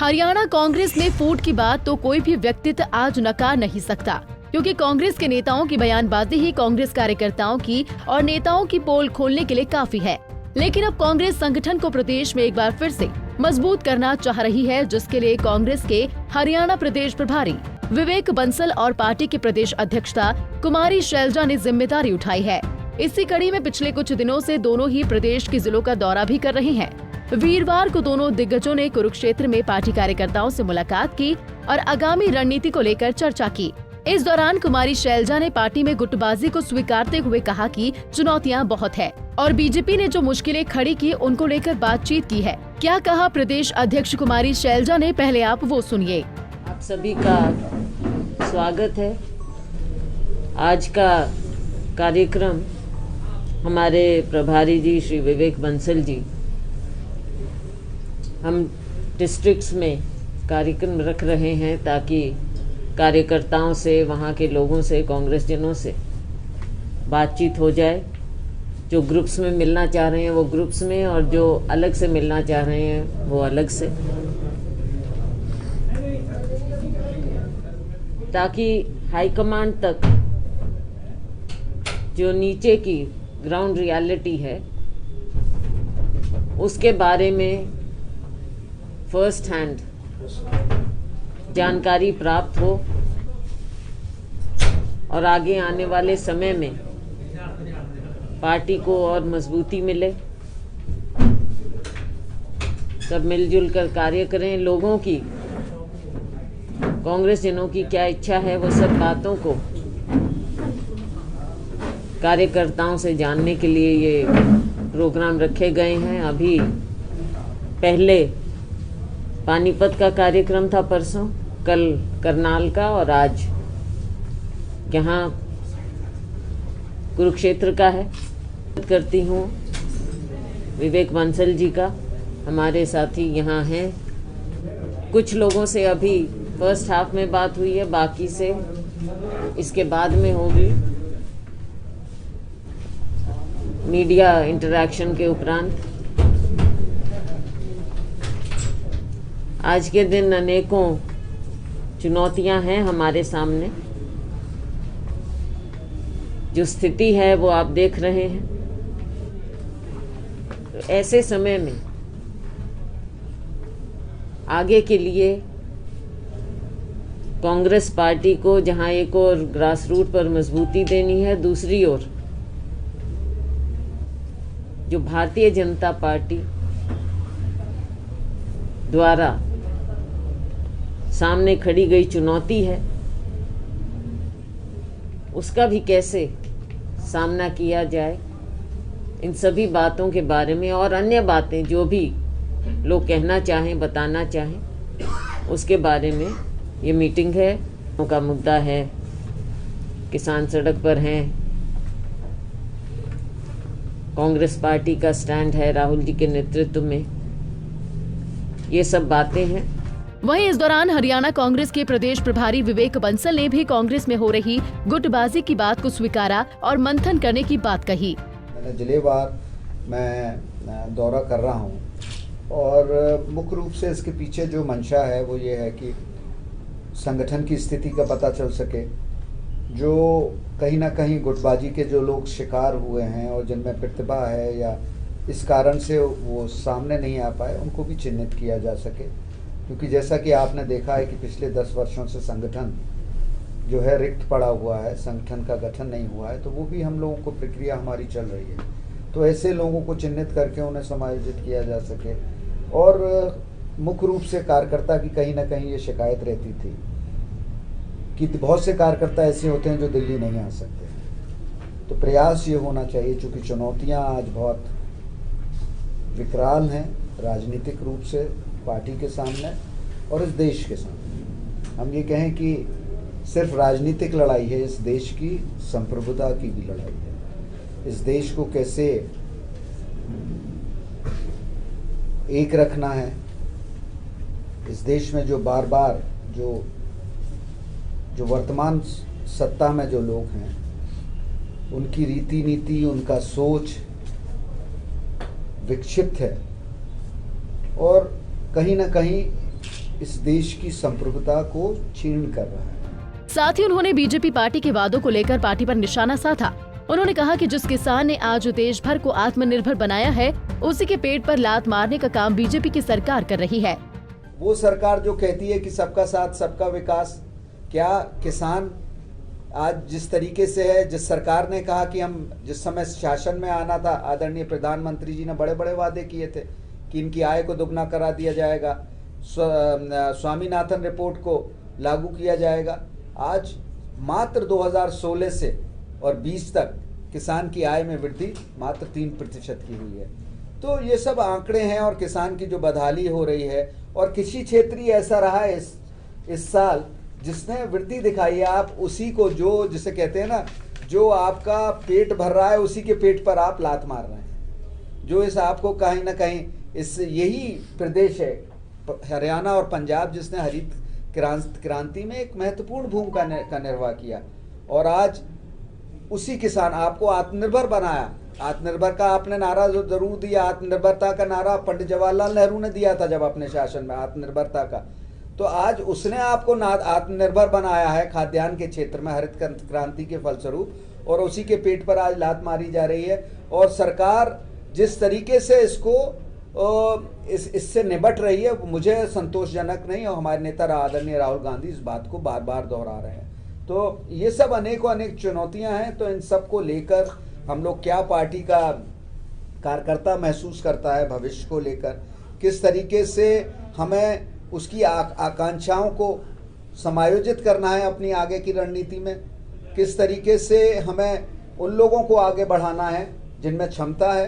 हरियाणा कांग्रेस में फूट की बात तो कोई भी व्यक्तित्व आज नकार नहीं सकता, क्योंकि कांग्रेस के नेताओं की बयानबाजी ही कांग्रेस कार्यकर्ताओं की और नेताओं की पोल खोलने के लिए काफी है। लेकिन अब कांग्रेस संगठन को प्रदेश में एक बार फिर से मजबूत करना चाह रही है, जिसके लिए कांग्रेस के हरियाणा प्रदेश प्रभारी विवेक बंसल और पार्टी के प्रदेश अध्यक्षता कुमारी शैलजा ने जिम्मेदारी उठाई है। इसी कड़ी में पिछले कुछ दिनों से दोनों ही प्रदेश के जिलों का दौरा भी कर रहे हैं। वीरवार को दोनों दिग्गजों ने कुरुक्षेत्र में पार्टी कार्यकर्ताओं से मुलाकात की और आगामी रणनीति को लेकर चर्चा की। इस दौरान कुमारी शैलजा ने पार्टी में गुटबाजी को स्वीकारते हुए कहा कि चुनौतियां बहुत है और बीजेपी ने जो मुश्किलें खड़ी की उनको लेकर बातचीत की है। क्या कहा प्रदेश अध्यक्ष कुमारी शैलजा ने, पहले आप वो सुनिए। आप सभी का स्वागत है। आज का कार्यक्रम हमारे प्रभारी जी श्री विवेक बंसल जी, हम डिस्ट्रिक्ट्स में कार्यक्रम रख रहे हैं ताकि कार्यकर्ताओं से, वहाँ के लोगों से, कांग्रेस जनों से बातचीत हो जाए। जो ग्रुप्स में मिलना चाह रहे हैं वो ग्रुप्स में, और जो अलग से मिलना चाह रहे हैं वो अलग से, ताकि हाईकमांड तक जो नीचे की ग्राउंड रियलिटी है उसके बारे में फर्स्ट हैंड जानकारी प्राप्त हो और आगे आने वाले समय में पार्टी को और मजबूती मिले। सब मिलजुल कर कार्य करें। लोगों की, कांग्रेस जनों की क्या इच्छा है वो सब बातों को कार्यकर्ताओं से जानने के लिए ये प्रोग्राम रखे गए हैं। अभी पहले पानीपत का कार्यक्रम था परसों, कल करनाल का और आज यहाँ कुरुक्षेत्र का है। करती हूँ विवेक बंसल जी का, हमारे साथी यहाँ हैं। कुछ लोगों से अभी फर्स्ट हाफ में बात हुई है, बाकी से इसके बाद में होगी मीडिया इंटरैक्शन के उपरांत। आज के दिन अनेकों चुनौतियां हैं हमारे सामने। जो स्थिति है वो आप देख रहे हैं। तो ऐसे समय में आगे के लिए कांग्रेस पार्टी को जहां एक और ग्रास रूट पर मजबूती देनी है, दूसरी ओर जो भारतीय जनता पार्टी द्वारा सामने खड़ी गई चुनौती है उसका भी कैसे सामना किया जाए, इन सभी बातों के बारे में और अन्य बातें जो भी लोग कहना चाहें, बताना चाहें, उसके बारे में ये मीटिंग है। उनका मुद्दा है, किसान सड़क पर हैं, कांग्रेस पार्टी का स्टैंड है राहुल जी के नेतृत्व में, ये सब बातें हैं। वहीं इस दौरान हरियाणा कांग्रेस के प्रदेश प्रभारी विवेक बंसल ने भी कांग्रेस में हो रही गुटबाजी की बात को स्वीकारा और मंथन करने की बात कही। जिलेवार मैं दौरा कर रहा हूं और मुख्य रूप से इसके पीछे जो मंशा है वो ये है कि संगठन की स्थिति का पता चल सके। जो कहीं ना कहीं गुटबाजी के जो लोग शिकार हुए हैं और जिनमें प्रतिभा है या इस कारण से वो सामने नहीं आ पाए, उनको भी चिन्हित किया जा सके। क्योंकि जैसा कि आपने देखा है कि पिछले 10 वर्षों से संगठन जो है रिक्त पड़ा हुआ है, संगठन का गठन नहीं हुआ है, तो वो भी हम लोगों को प्रक्रिया हमारी चल रही है। तो ऐसे लोगों को चिन्हित करके उन्हें समायोजित किया जा सके। और मुख्य रूप से कार्यकर्ता की कहीं ना कहीं ये शिकायत रहती थी कि बहुत से कार्यकर्ता ऐसे होते हैं जो दिल्ली नहीं आ सकते। तो प्रयास ये होना चाहिए, चूँकि चुनौतियाँ आज बहुत विकराल हैं राजनीतिक रूप से पार्टी के सामने और इस देश के सामने। हम ये कहें कि सिर्फ राजनीतिक लड़ाई है, इस देश की संप्रभुता की भी लड़ाई है। इस देश को कैसे एक रखना है, इस देश में जो बार बार जो वर्तमान सत्ता में जो लोग हैं उनकी रीति नीति, उनका सोच विक्षिप्त है और कहीं ना कहीं इस देश की संप्रभुता को छीन कर रहा है। साथ ही उन्होंने बीजेपी पार्टी के वादों को लेकर पार्टी पर निशाना साधा। उन्होंने कहा कि जिस किसान ने आज देश भर को आत्मनिर्भर बनाया है, उसी के पेट पर लात मारने का काम बीजेपी की सरकार कर रही है। वो सरकार जो कहती है कि सबका साथ सबका विकास, क्या किसान आज जिस तरीके से है, जिस सरकार ने कहा कि हम जिस समय शासन में आना था, आदरणीय प्रधानमंत्री जी ने बड़े बड़े वादे किए थे कि इनकी आय को दुगना करा दिया जाएगा, स्वामीनाथन रिपोर्ट को लागू किया जाएगा। आज मात्र 2016 से और 20 तक किसान की आय में वृद्धि मात्र 3% की हुई है। तो ये सब आंकड़े हैं और किसान की जो बदहाली हो रही है, और कृषि क्षेत्र ही ऐसा रहा है इस साल जिसने वृद्धि दिखाई है। आप उसी को जो जिसे कहते हैं ना, जो आपका पेट भर रहा है उसी के पेट पर आप लात मार रहे हैं। जो इस आपको कहीं ना कहीं इस यही प्रदेश है हरियाणा और पंजाब जिसने हरित क्रांति में एक महत्वपूर्ण भूमिका का निर्वाह किया, और आज उसी किसान आपको आत्मनिर्भर बनाया। आत्मनिर्भर का आपने नारा जो जरूर दिया, आत्मनिर्भरता का नारा पंडित जवाहरलाल नेहरू ने दिया था जब अपने शासन में, आत्मनिर्भरता का। तो आज उसने आपको आत्मनिर्भर बनाया है खाद्यान्न के क्षेत्र में हरित क्रांति के फलस्वरूप, और उसी के पेट पर आज लात मारी जा रही है। और सरकार जिस तरीके से इससे निपट रही है, मुझे संतोषजनक नहीं, और हमारे नेता आदरणीय राहुल गांधी इस बात को बार बार दोहरा रहे हैं। तो ये सब अनेकों अनेक चुनौतियां हैं। तो इन सब को लेकर हम लोग क्या पार्टी का कार्यकर्ता महसूस करता है भविष्य को लेकर, किस तरीके से हमें उसकी आकांक्षाओं को समायोजित करना है अपनी आगे की रणनीति में, किस तरीके से हमें उन लोगों को आगे बढ़ाना है जिनमें क्षमता है,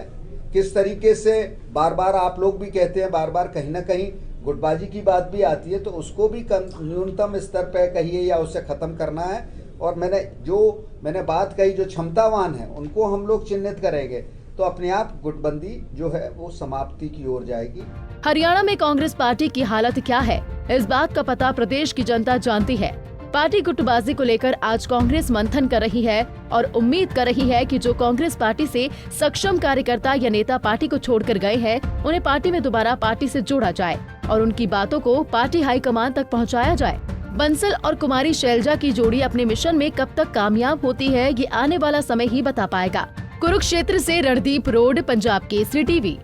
किस तरीके से बार बार आप लोग भी कहते हैं, बार बार कहीं ना कहीं गुटबाजी की बात भी आती है, तो उसको भी न्यूनतम स्तर पर कहिए या उससे ख़त्म करना है। और मैंने बात कही, जो क्षमतावान है उनको हम लोग चिन्हित करेंगे, तो अपने आप गुटबंदी जो है वो समाप्ति की ओर जाएगी। हरियाणा में कांग्रेस पार्टी की हालत क्या है, इस बात का पता प्रदेश की जनता जानती है। पार्टी गुटबाजी को लेकर आज कांग्रेस मंथन कर रही है और उम्मीद कर रही है कि जो कांग्रेस पार्टी से सक्षम कार्यकर्ता या नेता पार्टी को छोड़कर गए हैं, उन्हें पार्टी में दोबारा पार्टी से जोड़ा जाए और उनकी बातों को पार्टी हाईकमान तक पहुंचाया जाए। बंसल और कुमारी शैलजा की जोड़ी अपने मिशन में कब तक कामयाब होती है, ये आने वाला समय ही बता पाएगा। कुरुक्षेत्र से रणदीप रोड, पंजाब केसरी टीवी।